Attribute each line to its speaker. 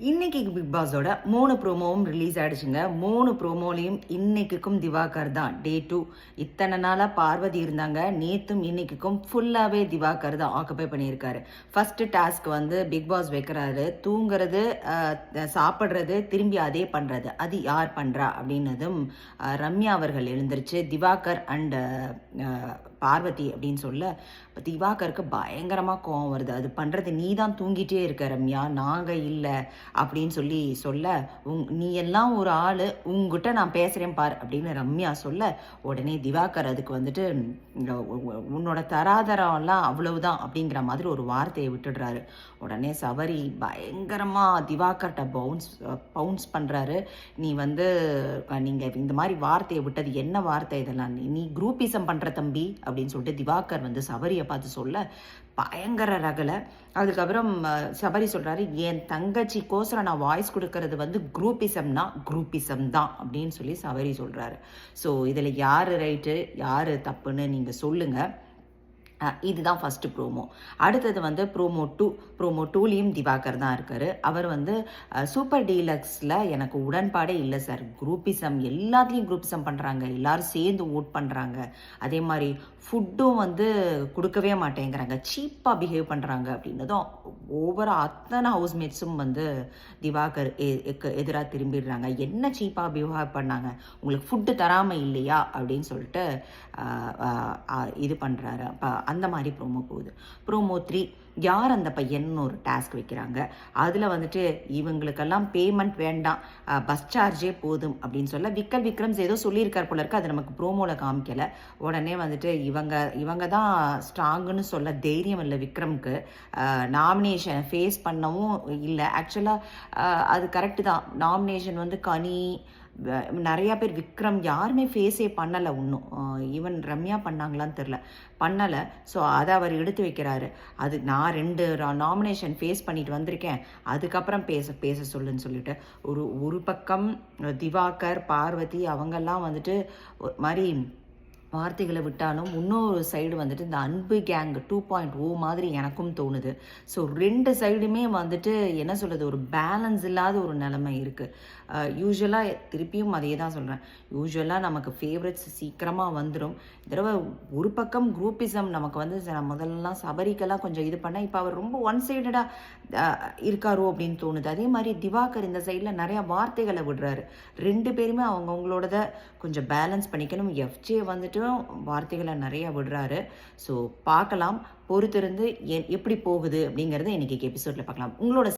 Speaker 1: இன்னைக்கு big பாஸோட 3 ப்ரோமோவும் release ஆயிடுச்சுங்க. 3 ப்ரோமோலையும் இன்னைக்குக்கும் திவாகர் தான். டே 2 இத்தனை நாளாக பார்வதி இருந்தாங்க. நேத்தும் இன்னைக்குக்கும் ஃபுல்லாகவே திவாகர் தான் ஆக்குபை பண்ணியிருக்காரு. ஃபர்ஸ்ட் டாஸ்க் வந்து பிக் பாஸ் வைக்கிறாரு. தூங்குறது, சாப்பிட்றது, திரும்பி அதே பண்ணுறது. அது யார் பண்ணுறா அப்படின்னதும் ரம்யா அவர்கள் எழுந்திருச்சு திவாகர் அண்ட் பார்வதி அப்படின்னு சொல்ல திவாகருக்கு பயங்கரமாக கோவம் வருது. அது பண்ணுறது நீ தான் தூங்கிட்டே இருக்க ரம்யா, நாங்கள் இல்லை அப்படின்னு சொல்ல நீ எல்லாம் ஒரு ஆள், உங்ககிட்ட நான் பேசுகிறேன் பார் அப்படின்னு ரம்யா சொல்ல உடனே திவாகர் அதுக்கு வந்துட்டு உன்னோட தராதரம்லாம் அவ்வளவுதான் அப்படிங்கிற மாதிரி ஒரு வார்த்தையை விட்டுடுறாரு. உடனே சபரி பயங்கரமாக திவாகர்கிட்ட பவுன்ஸ் பண்ணுறாரு. நீ வந்து நீங்கள் இந்த மாதிரி வார்த்தையை விட்டது என்ன வார்த்தை இதெல்லாம், நீ குரூப்பிசம் பண்ணுற தம்பி அப்படின்னு சொல்லிட்டு திவாகர் வந்து சபரியை பார்த்து சொல்ல பயங்கர ரகலை. அதுக்கப்புறம் சபரி சொல்கிறாரு, என் தங்கச்சிக்கோசரம் நான் வாய்ஸ் கொடுக்கறது வந்து குரூப்பிசம் தான் அப்படின்னு சொல்லி சபரி சொல்கிறாரு. ஸோ இதில் யார் ரைட்டு யார் தப்புன்னு நீங்கள் சொல்லுங்கள். இதுதான் ஃபஸ்ட்டு ப்ரோமோ. அடுத்தது வந்து ப்ரோமோ டூலேயும் திவாகர் தான் இருக்கார். அவர் வந்து சூப்பர் டீலக்ஸில் எனக்கு உடன்பாடே இல்லை சார், குரூப்பிசம் எல்லாத்துலேயும் குரூப்பிசம் பண்ணுறாங்க, எல்லோரும் சேர்ந்து ஓட் பண்ணுறாங்க, அதே மாதிரி ஃபுட்டும் வந்து கொடுக்கவே மாட்டேங்கிறாங்க, சீப்பாக பிஹேவ் பண்ணுறாங்க அப்படின்னதும் ஓவராக அத்தனை ஹவுஸ்மேட்ஸும் வந்து திவாகர் எதிராக திரும்பிடுறாங்க. என்ன சீப்பாக பிஹேவ் பண்ணாங்க, உங்களுக்கு ஃபுட்டு தராமல் இல்லையா அப்படின்னு சொல்லிட்டு இது பண்ணுறாரு. அப்போ அந்த மாதிரி ப்ரோமோ போகுது. ப்ரோமோ 3 யார் அந்த பையன்னு ஒரு டாஸ்க் வைக்கிறாங்க. அதில் வந்துட்டு இவங்களுக்கெல்லாம் பேமெண்ட் வேண்டாம், பஸ் சார்ஜே போதும் அப்படின்னு சொல்ல விக்ரம்ஸ் ஏதோ சொல்லியிருக்கார் போல இருக்கு, அது நமக்கு ப்ரோமோவில் காமிக்கலை. உடனே வந்துட்டு இவங்க தான் ஸ்ட்ராங்குன்னு சொல்ல தைரியம் இல்லை விக்ரம்க்கு. நாமினேஷன் ஃபேஸ் பண்ணவும் இல்லை. ஆக்சுவலாக அது கரெக்டு தான். நாமினேஷன் வந்து கனி, நிறையா பேர், விக்ரம் யாருமே ஃபேஸே பண்ணலை இன்னும். ஈவன் ரம்யா பண்ணாங்களான்னு தெரில, பண்ணலை. ஸோ அதை அவர் எடுத்து வைக்கிறாரு. அது நான் 2 நாமினேஷன் ஃபேஸ் பண்ணிட்டு வந்திருக்கேன், அதுக்கப்புறம் பேச சொல்லுன்னு சொல்லிட்டு ஒரு பக்கம் திவாகர் பார்வதி அவங்கெல்லாம் வந்துட்டு மாதிரி வார்த்தைகளை விட்டாலும் இன்னொரு சைடு வந்துட்டு இந்த அன்பு கேங் 2.0 மாதிரி எனக்கும் தோணுது. ஸோ 2 சைடுமே வந்துட்டு என்ன சொல்கிறது, ஒரு பேலன்ஸ் இல்லாத ஒரு நிலைமை இருக்குது. யூஸ்வலாக திருப்பியும் அதே தான் சொல்கிறேன், யூஸ்வலாக நமக்கு ஃபேவரட்ஸ் சீக்கிரமாக வந்துடும். தடவை ஒரு பக்கம் குரூப்பிசம் நமக்கு வந்து முதல்லலாம் சபரிக்கெல்லாம் கொஞ்சம் இது பண்ண, இப்போ அவர் ரொம்ப ஒன் சைடடாக இருக்காரோ அப்படின்னு தோணுது. அதே மாதிரி திவாகர் இந்த சைடில் நிறையா வார்த்தைகளை விடுறாரு. 2 பேருமே அவங்கவுங்களோடத கொஞ்சம் பேலன்ஸ் பண்ணிக்கணும். எஃப்ஜே வந்துட்டு வார்த்தைகளை நிறைய விடுறாரு. ஸோ பார்க்கலாம், பொறுத்திருந்து எப்படி போகுது அப்படிங்கிறத இன்னைக்கு எபிசோட்ல பார்க்கலாம். உங்களோட